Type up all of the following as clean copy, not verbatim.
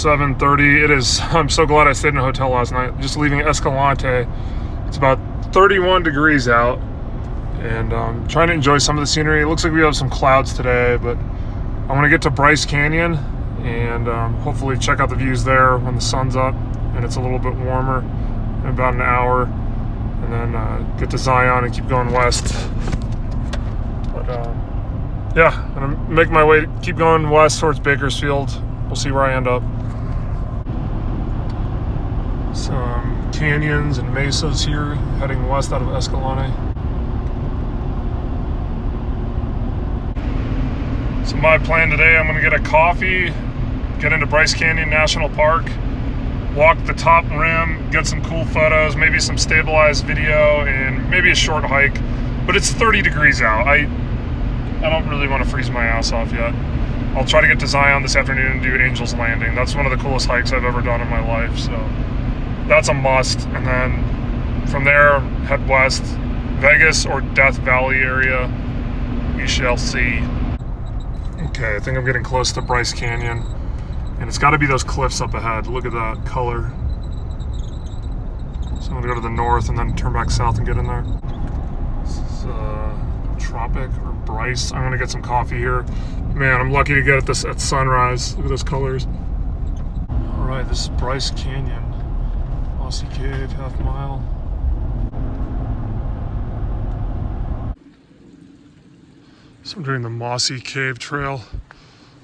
7:30. It is. I'm so glad I stayed in a hotel last night. Just leaving Escalante. It's about 31 degrees out, and trying to enjoy some of the scenery. It looks like we have some clouds today, but I'm gonna get to Bryce Canyon and hopefully check out the views there when the sun's up and it's a little bit warmer in about an hour, and then get to Zion and keep going west. But yeah, I'm gonna make my way, keep going west towards Bakersfield. We'll see where I end up. Some canyons and mesas here, heading west out of Escalante. So my plan today, I'm gonna get a coffee, get into Bryce Canyon National Park, walk the top rim, get some cool photos, maybe some stabilized video, and maybe a short hike. But it's 30 degrees out. I don't really want to freeze my ass off yet. I'll try to get to Zion this afternoon and do Angel's Landing. That's one of the coolest hikes I've ever done in my life, so that's a must. And then from there, head west, Vegas or Death Valley area, we shall see. Okay, I think I'm getting close to Bryce Canyon, and it's got to be those cliffs up ahead. Look at that color. So I'm gonna go to the north and then turn back south and get in there. This is Tropic or Bryce. I'm gonna get some coffee here. Man, I'm lucky to get at this at sunrise. Look at those colors. All right, this is Bryce Canyon, Mossy Cave, half mile. So I'm doing the Mossy Cave trail,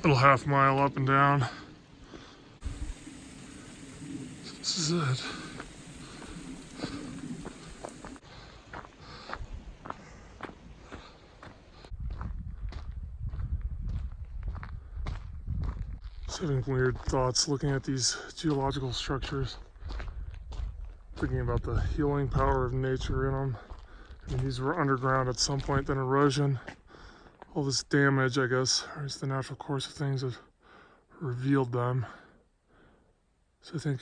little half mile up and down. This is it. Just having weird thoughts looking at these geological structures, thinking about the healing power of nature in them. I mean, these were underground at some point, then erosion. All this damage, I guess, or it's the natural course of things that revealed them. So I think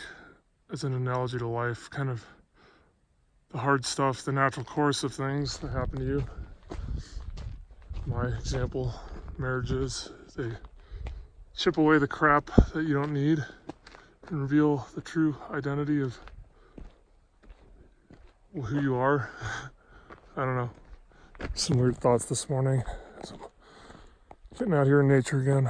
as an analogy to life, kind of the hard stuff, the natural course of things that happen to you. My example, marriages, they chip away the crap that you don't need and reveal the true identity of who you are. I don't know. Some weird thoughts this morning. So, getting out here in nature again.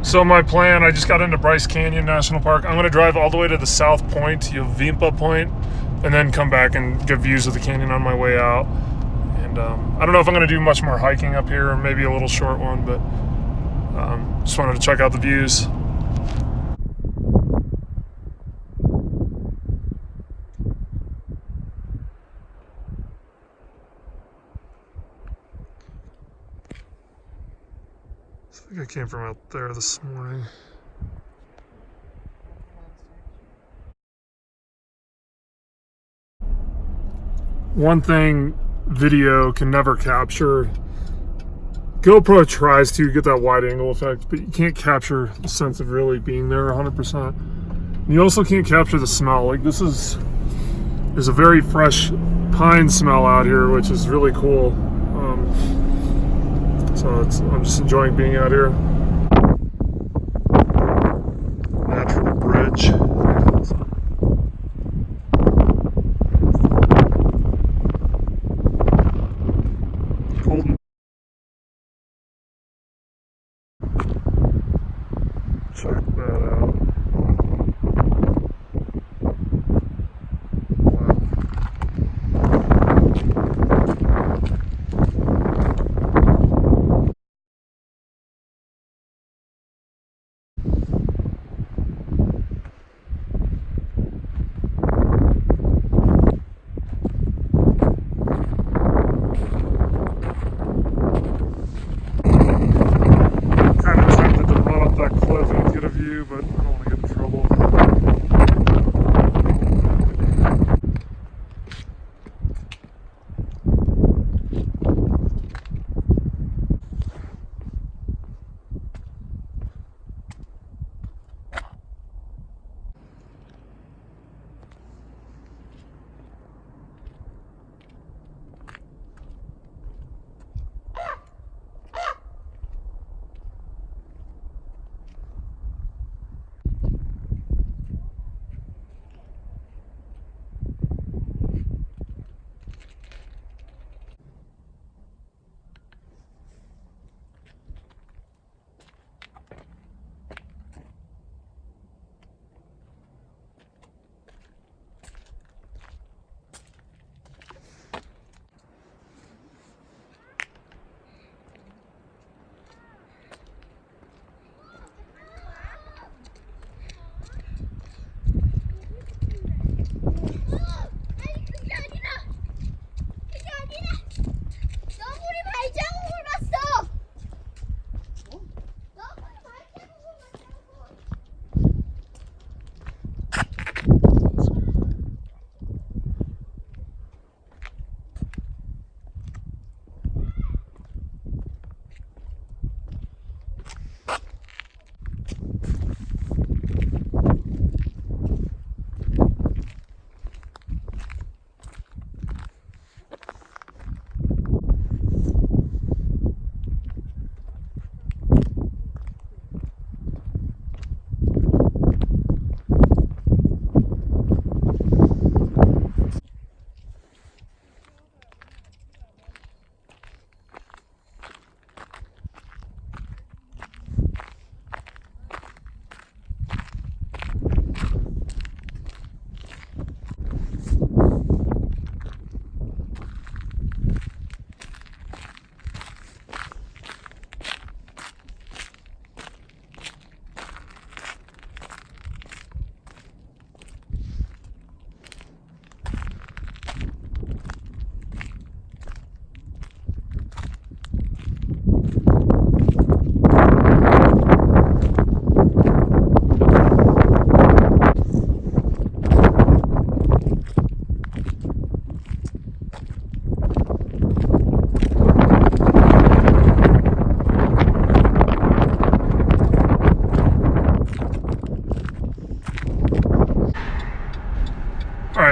So my plan, I just got into Bryce Canyon National Park. I'm gonna drive all the way to the south point, Yovimpa Point, and then come back and get views of the canyon on my way out. And I don't know if I'm gonna do much more hiking up here, or maybe a little short one, but just wanted to check out the views. I think I came from out there this morning. One thing video can never capture, GoPro tries to get that wide angle effect, but you can't capture the sense of really being there 100%. And you also can't capture the smell. Like there's a very fresh pine smell out here, which is really cool. So I'm just enjoying being out here. Natural bridge. Cold. Check that out.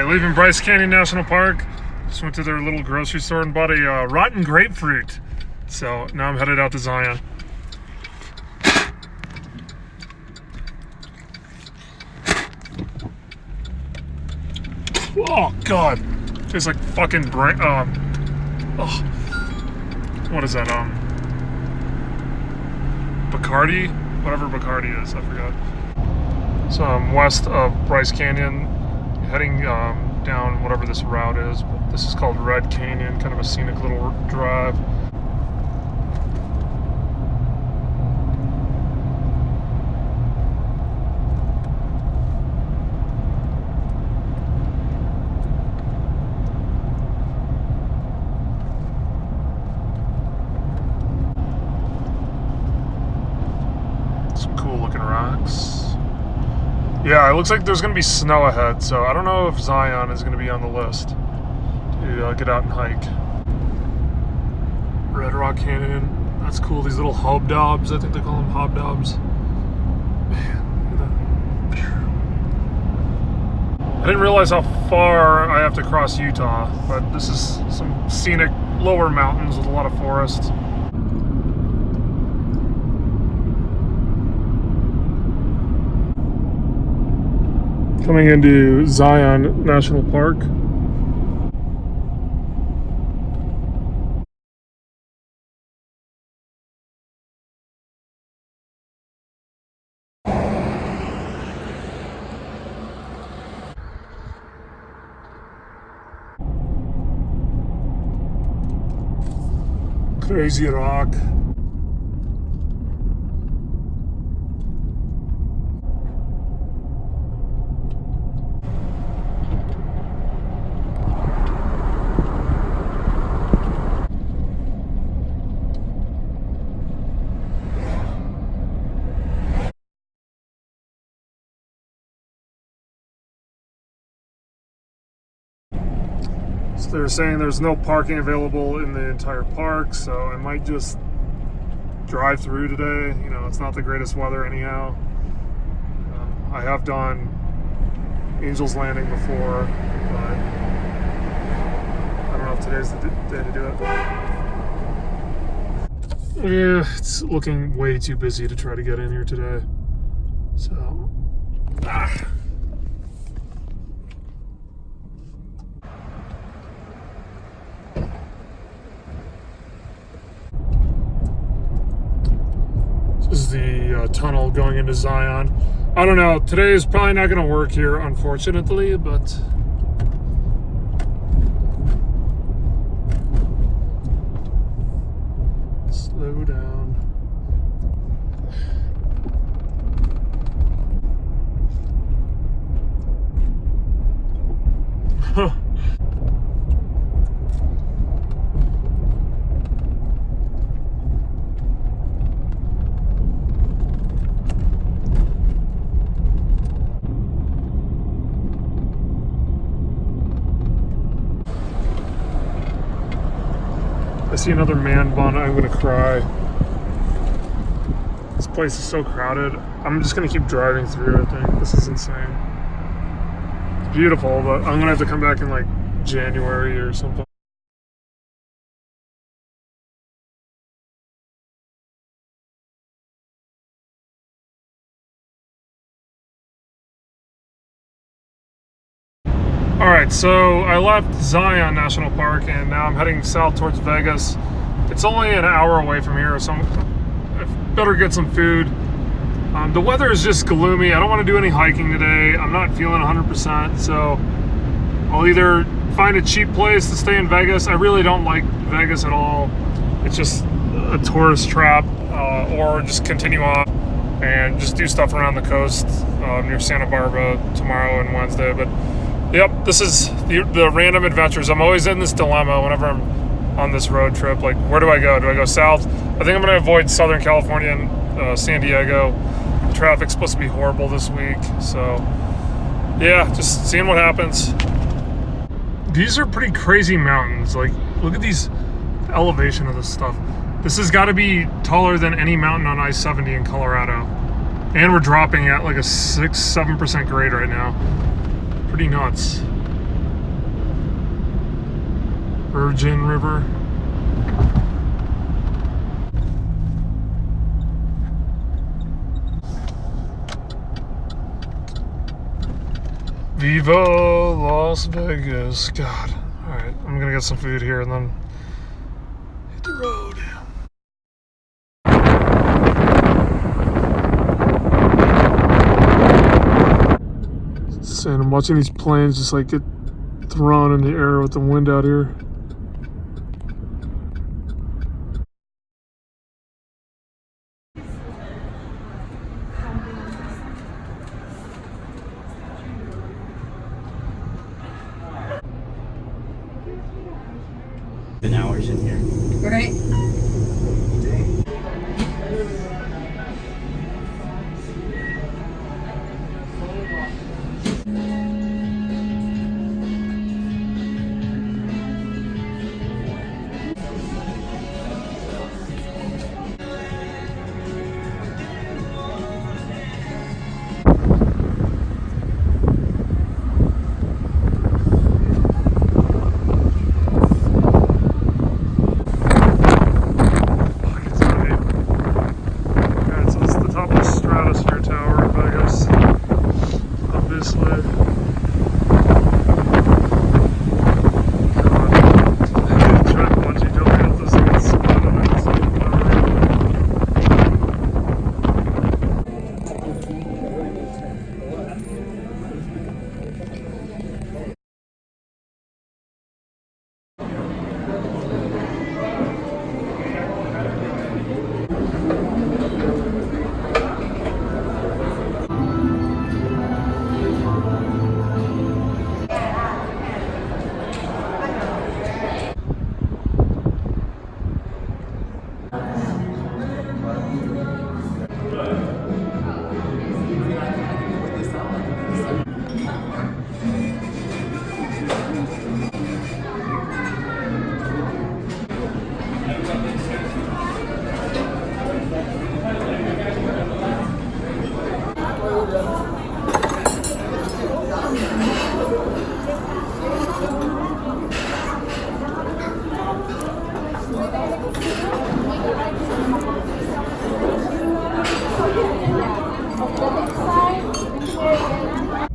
right, leaving Bryce Canyon National Park. Just went to their little grocery store and bought a rotten grapefruit. So now I'm headed out to Zion. Oh God, tastes like fucking brain. What is that? Bacardi, whatever Bacardi is, I forgot. So I'm west of Bryce Canyon, heading down whatever this route is. But this is called Red Canyon, kind of a scenic little drive. Some cool looking rocks. Yeah, it looks like there's going to be snow ahead, so I don't know if Zion is going to be on the list to get out and hike. Red Rock Canyon, that's cool. These little hobnobs, I think they call them hobnobs. Man, look at that. I didn't realize how far I have to cross Utah, but this is some scenic lower mountains with a lot of forest. Coming into Zion National Park. Crazy rock. So they're saying there's no parking available in the entire park, so I might just drive through today. You know, it's not the greatest weather anyhow. I have done Angel's Landing before, but I don't know if today's the day to do it. Yeah, it's looking way too busy to try to get in here today. So, This is the tunnel going into Zion. I don't know, today is probably not going to work here, unfortunately, but slow down. Huh. I see another man bun, I'm gonna cry. This place is so crowded. I'm just gonna keep driving through, I think. This is insane. It's beautiful, but I'm gonna have to come back in like January or something. Alright, so I left Zion National Park and now I'm heading south towards Vegas. It's only an hour away from here, so I better get some food. The weather is just gloomy. I don't want to do any hiking today. I'm not feeling 100%, so I'll either find a cheap place to stay in Vegas. I really don't like Vegas at all. It's just a tourist trap, or just continue on and just do stuff around the coast near Santa Barbara tomorrow and Wednesday. But yep, this is the random adventures. I'm always in this dilemma whenever I'm on this road trip. Like, where do I go? Do I go south? I think I'm going to avoid Southern California and San Diego. The traffic's supposed to be horrible this week. So, yeah, just seeing what happens. These are pretty crazy mountains. Like, look at these elevation of this stuff. This has got to be taller than any mountain on I-70 in Colorado. And we're dropping at like a 6-7% grade right now. Pretty nuts. Virgin River. Viva Las Vegas. God. Alright, I'm gonna get some food here and then hit the road. And I'm watching these planes just like get thrown in the air with the wind out here. Been hours in here. Right.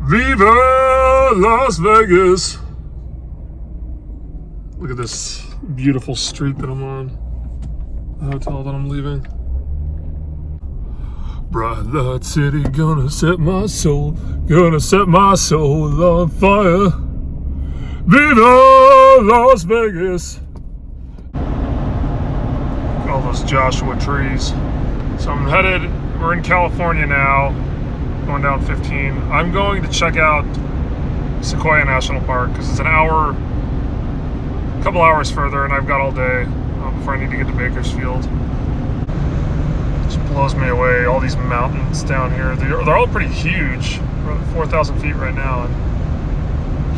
Viva Las Vegas! Look at this beautiful street that I'm on. The hotel that I'm leaving. Bright light city, gonna set my soul on fire. Viva Las Vegas! All those Joshua trees. So I'm headed, we're in California now, going down 15. I'm going to check out Sequoia National Park because it's a couple hours further, and I've got all day before I need to get to Bakersfield. Just blows me away, all these mountains down here. They're all pretty huge. We're at 4,000 feet right now, and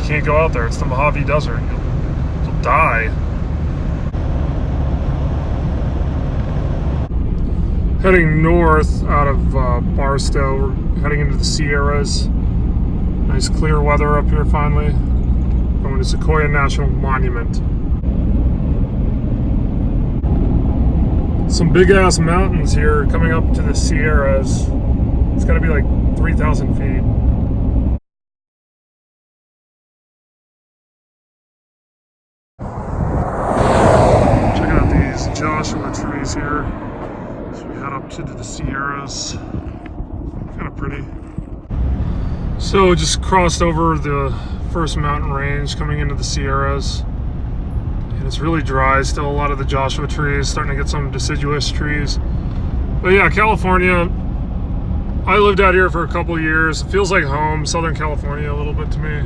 you can't go out there. It's the Mojave Desert. You'll die. Heading north out of Barstow, we're heading into the Sierras. Nice clear weather up here finally. Going to Sequoia National Monument. Some big ass mountains here coming up to the Sierras. It's gotta be like 3,000 feet. Checking out these Joshua trees here. So we head up to the Sierras. Kind of pretty. So just crossed over the first mountain range coming into the Sierras. And it's really dry still. A lot of the Joshua trees, starting to get some deciduous trees. But yeah, California. I lived out here for a couple years. It feels like home, Southern California a little bit to me.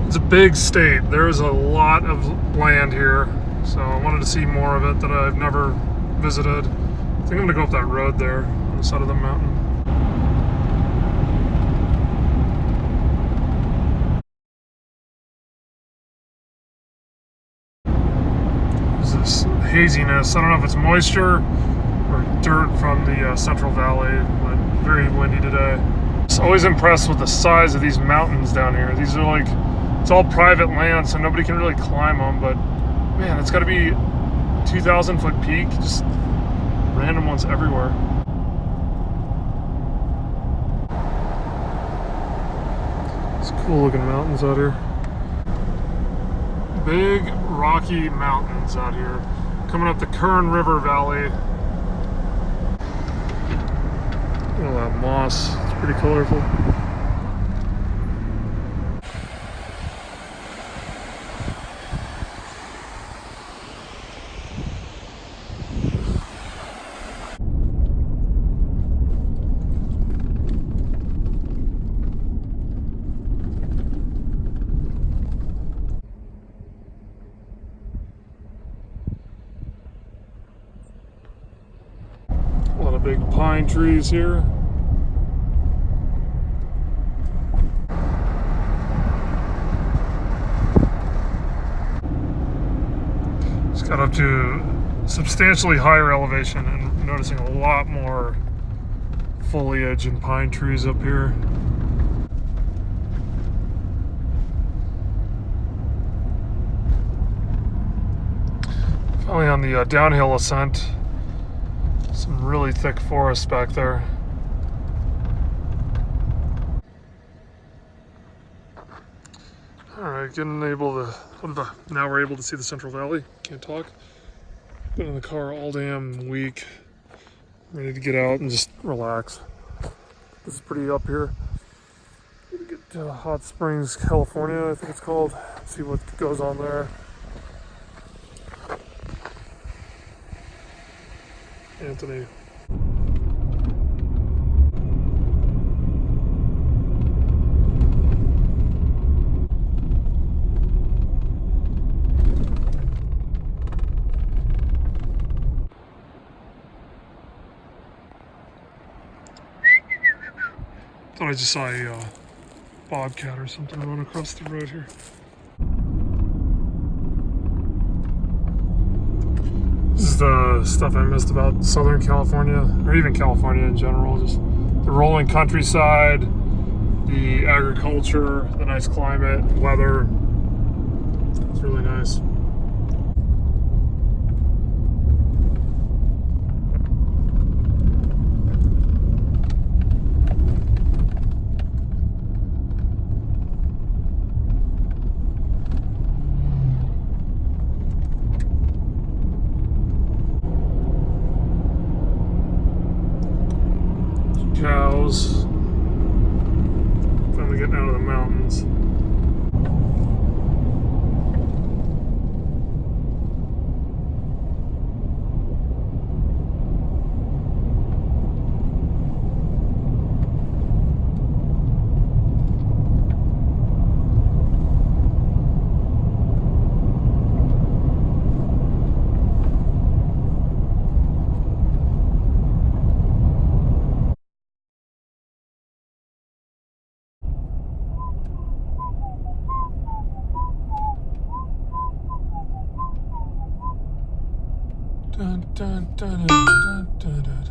It's a big state. There's a lot of land here. So I wanted to see more of it that I've never visited. I think I'm gonna go up that road there on the side of the mountain. There's this haziness. I don't know if it's moisture or dirt from the Central Valley, but very windy today. Just always impressed with the size of these mountains down here. These are like It's all private land, so nobody can really climb them, but man, it's got to be 2,000 foot peak, just random ones everywhere. It's cool looking mountains out here. Big rocky mountains out here, coming up the Kern River Valley. Look at that moss, it's pretty colorful. A lot of big pine trees here. Just got up to substantially higher elevation and noticing a lot more foliage and pine trees up here. Finally on the downhill ascent. Some really thick forest back there. All right, now we're able to see the Central Valley. Can't talk. Been in the car all damn week. Ready to get out and just relax. This is pretty up here. Gonna get to Hot Springs, California, I think it's called. See what goes on there. Anthony. Thought I just saw a bobcat or something run across the road here. This is the stuff I missed about Southern California, or even California in general. Just the rolling countryside, the agriculture, the nice climate, weather. It's really nice. Cows. Finally getting out of the mountains. Dun, dun, dun, dun, dun, dun, dun.